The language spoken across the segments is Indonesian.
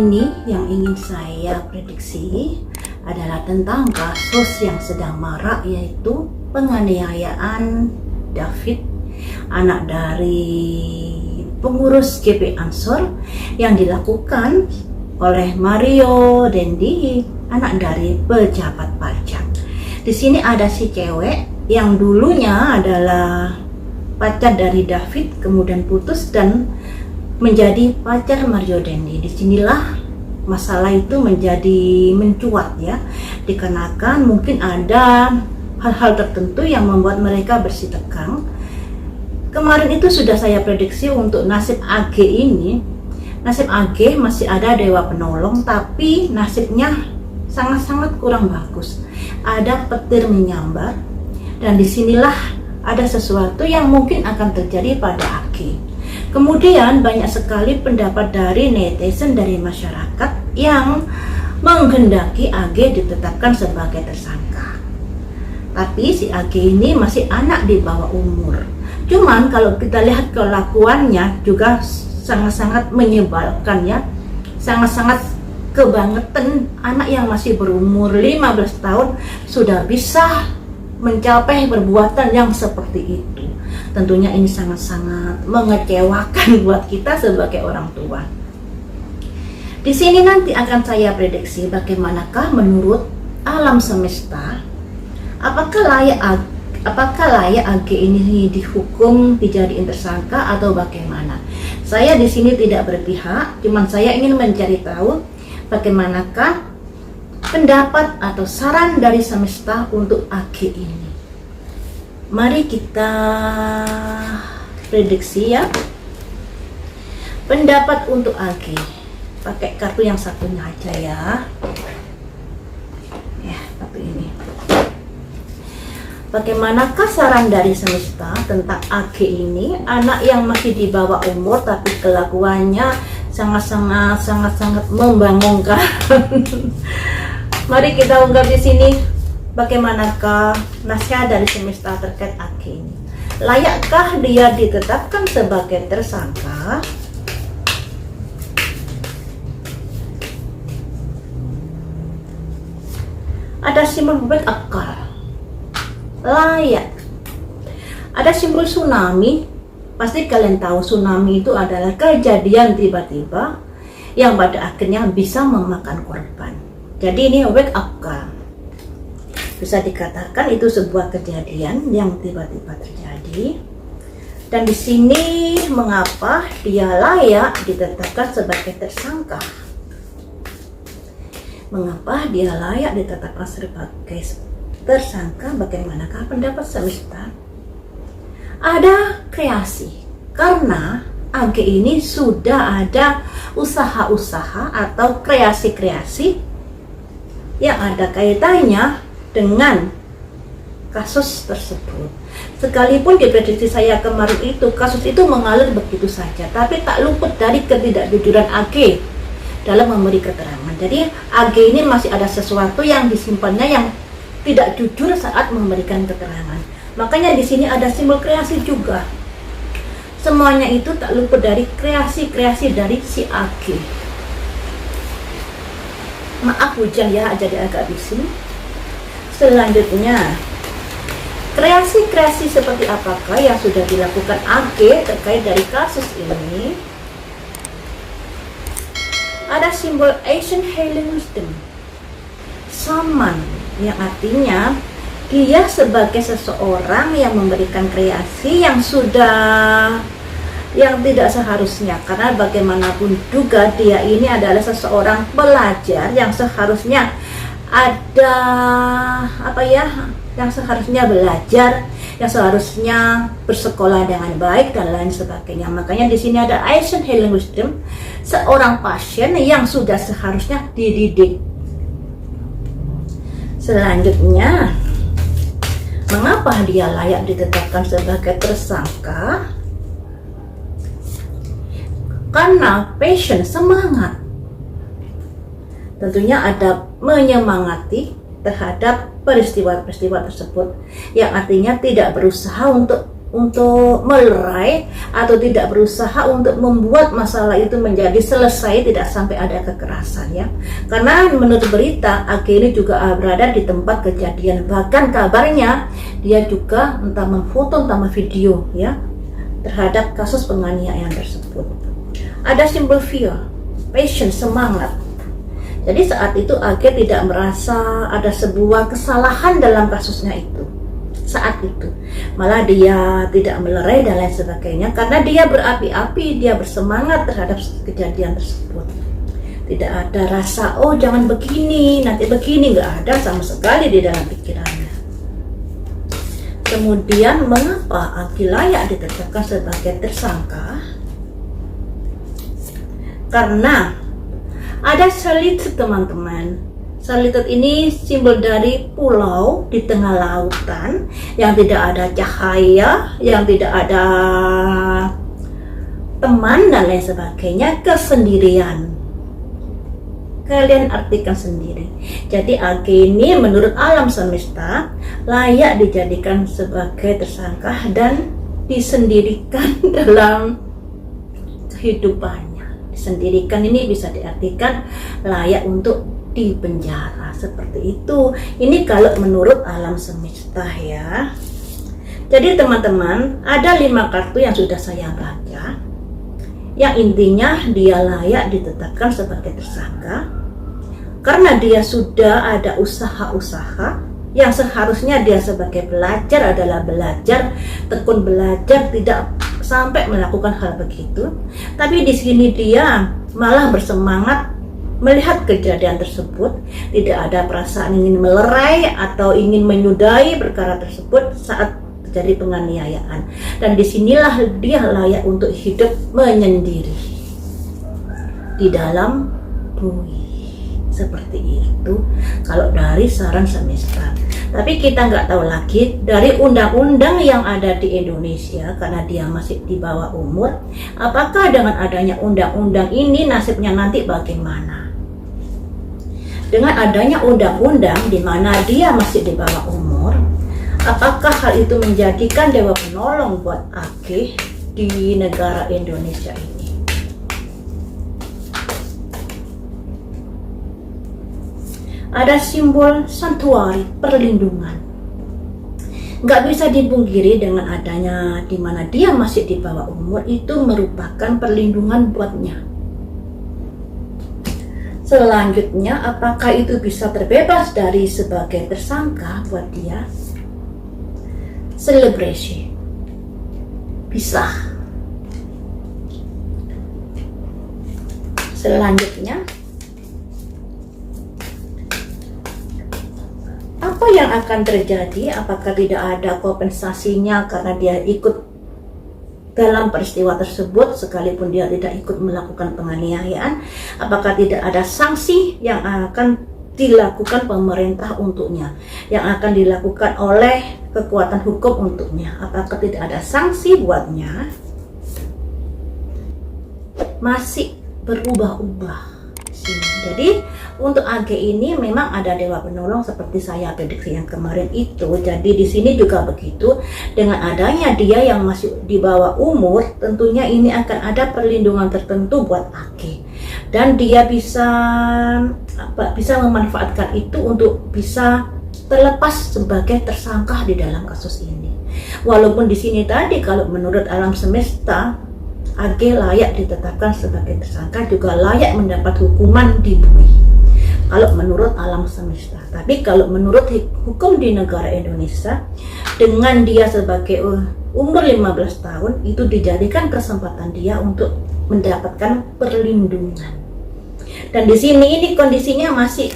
ini yang ingin saya prediksi adalah tentang kasus yang sedang marak, yaitu penganiayaan David, anak dari pengurus GP Ansor, yang dilakukan oleh Mario Dendi, anak dari pejabat pajak. Di sini ada si cewek yang dulunya adalah pacar dari David, kemudian putus dan menjadi pacar Mario Dendi. Disinilah masalah itu menjadi mencuat ya, dikarenakan mungkin ada hal-hal tertentu yang membuat mereka bersitegang. Kemarin itu sudah saya prediksi untuk nasib AG ini. Nasib AG masih ada dewa penolong, tapi nasibnya sangat-sangat kurang bagus. Ada petir menyambar, dan disinilah ada sesuatu yang mungkin akan terjadi pada AG. Kemudian banyak sekali pendapat dari netizen, dari masyarakat yang menghendaki AG ditetapkan sebagai tersangka. Tapi si AG ini masih anak di bawah umur. Cuman kalau kita lihat kelakuannya juga sangat-sangat menyebalkan ya. Sangat-sangat kebangetan, anak yang masih berumur 15 tahun sudah bisa mencapai perbuatan yang seperti itu. Tentunya ini sangat-sangat mengecewakan buat kita sebagai orang tua. Di sini nanti akan saya prediksi bagaimanakah menurut alam semesta, apakah layak AG ini dihukum, dijadiin tersangka atau bagaimana. Saya di sini tidak berpihak, cuman saya ingin mencari tahu bagaimanakah pendapat atau saran dari semesta untuk AG ini. Mari kita prediksi ya. Pendapat untuk AG. Pakai kartu yang satunya aja ya. Ya, tapi ini. Bagaimanakah saran dari semesta tentang AG ini, anak yang masih di bawah umur tapi kelakuannya sangat-sangat membangunkan. Mari kita ungkap di sini. Bagaimanakah nasihat dari semesta terkait AG ini? Layakkah dia ditetapkan sebagai tersangka? Ada simbol wake up call. Layak. Ada simbol tsunami. Pasti kalian tahu tsunami itu adalah kejadian tiba-tiba yang pada akhirnya bisa memakan korban. Jadi ini wake up call. Bisa dikatakan itu sebuah kejadian yang tiba-tiba terjadi. Dan di sini mengapa dia layak ditetapkan sebagai tersangka? Mengapa dia layak ditetapkan sebagai tersangka? Bagaimanakah pendapat semesta? Ada kreasi, karena AG ini sudah ada usaha-usaha atau kreasi-kreasi yang ada kaitannya dengan kasus tersebut. Sekalipun di prediksi saya kemarin itu, kasus itu mengalir begitu saja, tapi tak luput dari ketidakjujuran AG dalam memberi keterangan. Jadi AG ini masih ada sesuatu yang disimpannya yang tidak jujur saat memberikan keterangan. Makanya di sini ada simbol kreasi juga. Semuanya itu tak luput dari kreasi-kreasi dari si AG. Maaf hujan ya, jadi agak bising. Selanjutnya, kreasi-kreasi seperti apakah yang sudah dilakukan AG terkait dari kasus ini? Ada simbol Asian Healing Wisdom, Shaman, yang artinya dia sebagai seseorang yang memberikan kreasi yang tidak seharusnya, karena bagaimanapun juga dia ini adalah seseorang pelajar yang seharusnya ada yang seharusnya belajar, yang seharusnya bersekolah dengan baik dan lain sebagainya. Makanya di sini ada Asian Healing Wisdom, seorang pasien yang sudah seharusnya dididik. Selanjutnya, mengapa dia layak ditetapkan sebagai tersangka? Karena passion, semangat. Tentunya ada menyemangati terhadap peristiwa-peristiwa tersebut, yang artinya tidak berusaha untuk untuk melerai atau tidak berusaha untuk membuat masalah itu menjadi selesai, tidak sampai ada kekerasan ya. Karena menurut berita AG ini juga berada di tempat kejadian, bahkan kabarnya dia juga entah memfoto entah video ya terhadap kasus penganiayaan tersebut. Ada simbol fear, passion, semangat. Jadi saat itu AG tidak merasa ada sebuah kesalahan dalam kasusnya itu. Saat itu malah dia tidak melerai dan lain sebagainya karena dia berapi-api, dia bersemangat terhadap kejadian tersebut. Tidak ada rasa oh jangan begini, nanti begini, nggak ada sama sekali di dalam pikirannya. Kemudian mengapa AG layak ditetapkan sebagai tersangka? Karena ada satelit teman-teman. Satelit ini simbol dari pulau di tengah lautan yang tidak ada cahaya, yang tidak ada teman dan lain sebagainya, kesendirian. Kalian artikan sendiri. Jadi AG ini menurut alam semesta layak dijadikan sebagai tersangka dan disendirikan dalam kehidupannya. Disendirikan ini bisa diartikan layak untuk di penjara, seperti itu. Ini kalau menurut alam semesta ya. Jadi teman-teman, ada 5 kartu yang sudah saya baca, yang intinya dia layak ditetapkan sebagai tersangka karena dia sudah ada usaha-usaha yang seharusnya dia sebagai pelajar adalah belajar, tekun belajar, tidak sampai melakukan hal begitu. Tapi di sini dia malah bersemangat melihat kejadian tersebut, tidak ada perasaan ingin melerai atau ingin menyudahi perkara tersebut saat terjadi penganiayaan. Dan disinilah dia layak untuk hidup menyendiri di dalam bui. Seperti itu kalau dari saran semesta. Tapi kita nggak tahu lagi dari undang-undang yang ada di Indonesia karena dia masih di bawah umur. Apakah dengan adanya undang-undang ini nasibnya nanti bagaimana? Dengan adanya undang-undang di mana dia masih di bawah umur, apakah hal itu menjadikan dewa penolong buat AG di negara Indonesia ini? Ada simbol santuari, perlindungan. Nggak bisa dipungkiri dengan adanya di mana dia masih di bawah umur itu merupakan perlindungan buatnya. Selanjutnya, apakah itu bisa terbebas dari sebagai tersangka buat dia? Selebrasi. Bisa. Selanjutnya, apa yang akan terjadi? Apakah tidak ada kompensasinya karena dia ikut dalam peristiwa tersebut sekalipun dia tidak ikut melakukan penganiayaan? Apakah tidak ada sanksi yang akan dilakukan pemerintah untuknya, yang akan dilakukan oleh kekuatan hukum untuknya? Apakah tidak ada sanksi buatnya? Masih berubah-ubah. Jadi untuk AG ini memang ada dewa penolong seperti saya prediksi yang kemarin itu. Jadi di sini juga begitu. Dengan adanya dia yang masih di bawah umur, tentunya ini akan ada perlindungan tertentu buat AG. Dan dia bisa memanfaatkan itu untuk bisa terlepas sebagai tersangka di dalam kasus ini. Walaupun di sini tadi kalau menurut alam semesta AG layak ditetapkan sebagai tersangka, juga layak mendapat hukuman di bumi kalau menurut alam semesta. Tapi kalau menurut hukum di negara Indonesia, dengan dia sebagai umur 15 tahun itu dijadikan kesempatan dia untuk mendapatkan perlindungan. Dan di sini ini kondisinya masih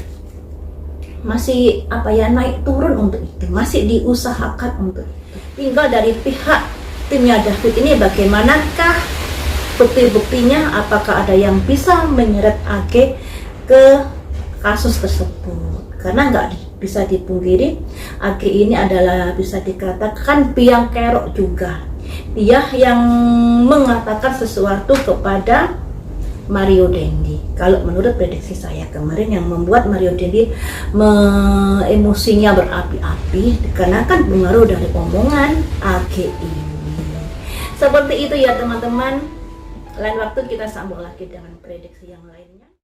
naik turun untuk itu, masih diusahakan untuk itu. Tinggal dari pihak timnya David ini bagaimanakah bukti-buktinya, apakah ada yang bisa menyeret AG ke kasus tersebut. Karena nggak bisa dipungkiri AG ini adalah bisa dikatakan biang kerok juga. Dia yang mengatakan sesuatu kepada Mario Dendi. Kalau menurut prediksi saya kemarin, yang membuat Mario Dendi emosinya berapi-api karena kan pengaruh dari omongan AG ini. Seperti itu ya teman-teman. Lain waktu kita sambung lagi dengan prediksi yang lainnya.